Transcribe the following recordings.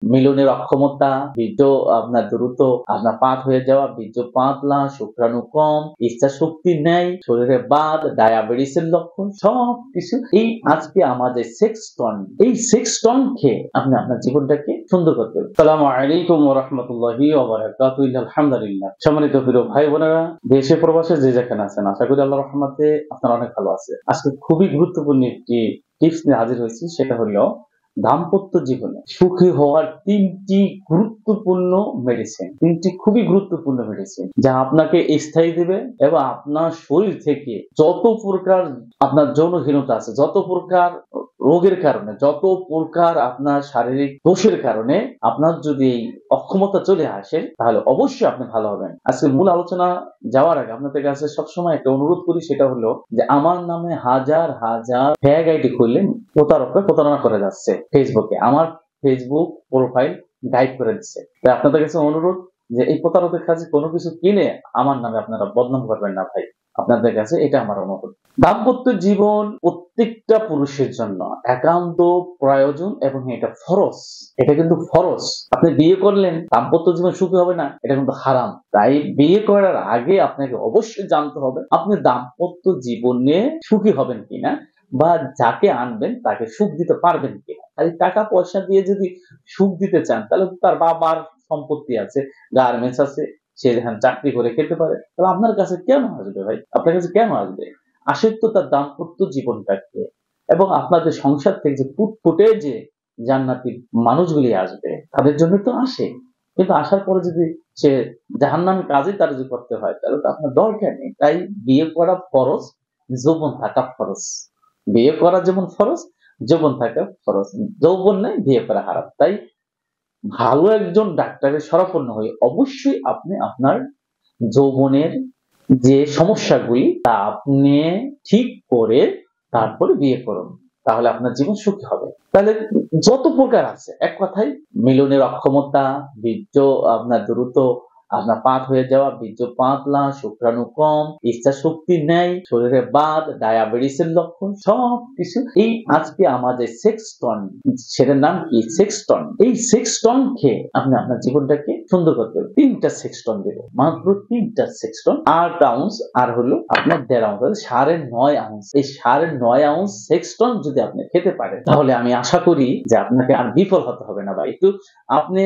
মিলনের অক্ষমতা, বীর্য আপনার দ্রুত আপনার পাত হয়ে যাওয়া, বীর্য পাতলা, শুক্রাণু কম, ইচ্ছা শক্তি নেই, শরীরে বাত, ডায়াবেটিসের লক্ষণ সবকিছু এই আজকে আমাদের সেক্সটন, এই সেক্সটন খেয়ে আপনি আপনার জীবনটাকে সুন্দর করতে পারবেন। আসসালামু আলাইকুম ওয়া রাহমাতুল্লাহি ওয়া বারাকাতুহু। আলহামদুলিল্লাহ। সম্মানিত প্রিয় ভাই বোনেরা, দেশে প্রবাসে যে যেখানে আছেন, আশা করি আল্লাহর রহমতে আপনারা অনেক ভালো আছেন। আজকে খুবই গুরুত্বপূর্ণ একটি টিপস নিয়ে হাজির হয়েছি, সেটা হলো দাম্পত্য জীবনে সুখী হওয়ার তিনটি গুরুত্বপূর্ণ মেডিসিন, তিনটি খুবই গুরুত্বপূর্ণ মেডিসিন যা আপনাকে স্থায়ী দিবে এবং আপনার শরীর থেকে যত প্রকার আপনার যৌনহীনতা আছে, যত প্রকার রোগের কারণে, যত প্রকার আপনার শারীরিক দোষের কারণে আপনার যদি এই অক্ষমতা চলে আসে, তাহলে অবশ্যই আপনি ভালো হবেন। আজকে মূল আলোচনা যাওয়ার আগে আপনাদের কাছে সবসময় একটা অনুরোধ করি, সেটা হলো যে আমার নামে হাজার হাজার ফেক আইডি খুললে প্রতারকরা প্রতারণা করে যাচ্ছে। ফেসবুকে আমার ফেসবুক প্রোফাইল গাইড করে দিচ্ছে। তাই আপনাদের কাছে অনুরোধ যে এই প্রতারকের কাছে কোনো কিছু কিনে আমার নামে আপনারা বদনাম করবেন না ভাই, আপনাদের কাছে এটা আমার অনুরোধ। দাম্পত্য জীবন প্রত্যেকটা পুরুষের জন্য একান্ত প্রয়োজন এবং এটা ফরজ, এটা কিন্তু ফরজ। আপনি বিয়ে করলেন, দাম্পত্য জীবন সুখী হবে না, এটা কিন্তু হারাম। তাই বিয়ে করার আগে আপনাকে অবশ্যই জানতে হবে আপনি দাম্পত্য জীবনে সুখী হবেন কিনা, বা যাকে আনবেন তাকে সুখ দিতে পারবেন কিনা। খালি টাকা পয়সা দিয়ে যদি সুখ দিতে চান, তাহলে তার বাবার সম্পত্তি আছে, গার্মেন্টস আছে, সে যেখানে চাকরি করে খেতে পারে, তাহলে আপনার কাছে কেন আসবে ভাই? আপনার কাছে কেন আসবে? আসে তো তার দাম্পত্য জীবনটাকে, এবং আপনাদের সংসার থেকে যে ফুটফুটে যে জান্নাতি মানুষগুলি আসবে, তাদের জন্য তো আসে। কিন্তু আসার পরে যদি সে জাহান্নামী কাজে তার যদি করতে হয়, তাহলে তো আপনার দরকার নেই। তাই বিয়ে করা ফরজ, যৌবন থাকা ফরজ। বিয়ে করা যেমন ফরজ, যৌবন থাকা ফরজ। যৌবন নেই, বিয়ে করা হারাম। তাই ভালো একজন ডাক্তারের শরণাপন্ন হয়ে অবশ্যই আপনি আপনার যৌবনের যে সমস্যাগুলি তা আপনি ঠিক করে তারপরে বিয়ে করুন, তাহলে আপনার জীবন সুখী হবে। তাহলে যত প্রকার আছে, এক কথায় মিলনের অক্ষমতা, বীর্য আপনার দ্রুত আপনার পাত হয়ে যাওয়া, বীর্য পাতলা, শুক্রাণু কম, ইচ্ছা শক্তি নেই, শরীরে বাত, ডায়াবেটিসের লক্ষণ সবকিছু এই আজকে আমাদের সেক্সটন, সেটার নাম কি সেক্সটন, এই সেক্সটন খেয়ে আপনি আপনার জীবনটাকে সুন্দর করতে হবে। 3টা সেক্সটন দেবো, মাত্র 3টা সেক্সটন, 8 আউন্স আর হলো আপনার 1.5 আউন্স, 9.5 আউন্স। এই 9.5 আউন্স সেক্সটন যদি আপনি খেতে পারেন, তাহলে আমি আশা করি যে আপনাকে আর বিফল হতে হবে না ভাই। একটু আপনি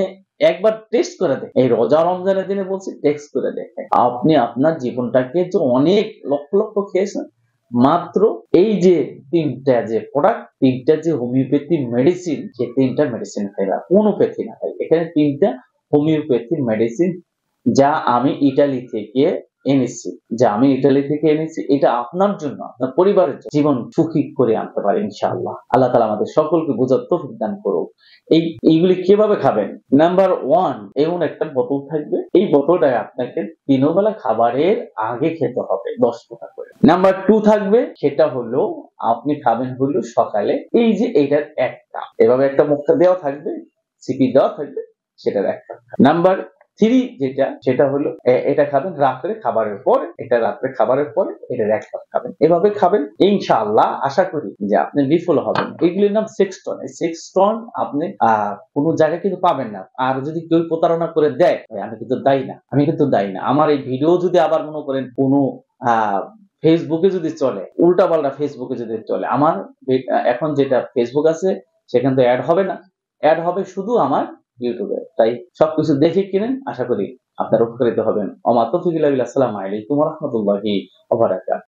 একবার টেস্ট করে দেখেন, এই রোজা রমজানের দিনে বলছি টেস্ট করে দেখেন, আপনি আপনার জীবনটাকে যে অনেক লক্ষ লক্ষ খেয়েছেন, মাত্র এই যে 3টা যে প্রোডাক্ট, 3টা যে হোমিওপ্যাথি মেডিসিন, সেই 3টা মেডিসিন খাইবা, হোমিওপ্যাথি না ভাই, এখানে 3টা হোমিওপ্যাথি মেডিসিন যা আমি ইটালি থেকে এনেছি, এটা আপনার জন্য, আপনার পরিবারের জন্য জীবন সুখী করে আনতে পারে ইনশাআল্লাহ। আল্লাহ তাআলা আমাদের সকলকে বুঝার তৌফিক দান করুক। এইগুলি কিভাবে খাবেন? নাম্বার 1, এমন একটা বোতল থাকবে, এই বোতলটা আপনাকে 3 বেলা খাবারের আগে খেতে হবে 10 টাকা করে। নাম্বার 2 থাকবে, সেটা হলো আপনি খাবেন হলো সকালে, এই যে এইটার একটা এভাবে একটা মুখটা দেওয়া থাকবে, সিপি দেওয়া থাকবে, সেটার একটা। নাম্বার 3 যেটা, সেটা হলো এটা খাবেন রাত্রে খাবারের পরে, এটা রাত্রে খাবারের পরে এটার এক কাপ খাবেন। এভাবে খাবেন, ইনশাআল্লাহ আশা করি যে আপনি বিফল হবেন। এগুলির নাম সেক্সটন। এই সেক্সটন আপনি কোনো জায়গায় কিন্তু পাবেন না। আর যদি কেউ প্রতারণা করে দেয়, আমি কিন্তু দায়ী না। আমার এই ভিডিও যদি আবার মনে করেন কোনো ফেসবুকে যদি চলে, উল্টাপাল্টা ফেসবুকে যদি চলে, আমার এখন যেটা ফেসবুক আছে সেখান থেকে অ্যাড হবে না, অ্যাড হবে শুধু আমার ইউটিউবে। তাই সবকিছু দেখে কিনেন, আশা করি আপনারা উপকৃত হবেন। ওয়া মা তাওফীক ইল্লা বিল্লাহ। আসসালামু আলাইকুম ওয়া রাহমাতুল্লাহি ওয়া বারাকাতুহু।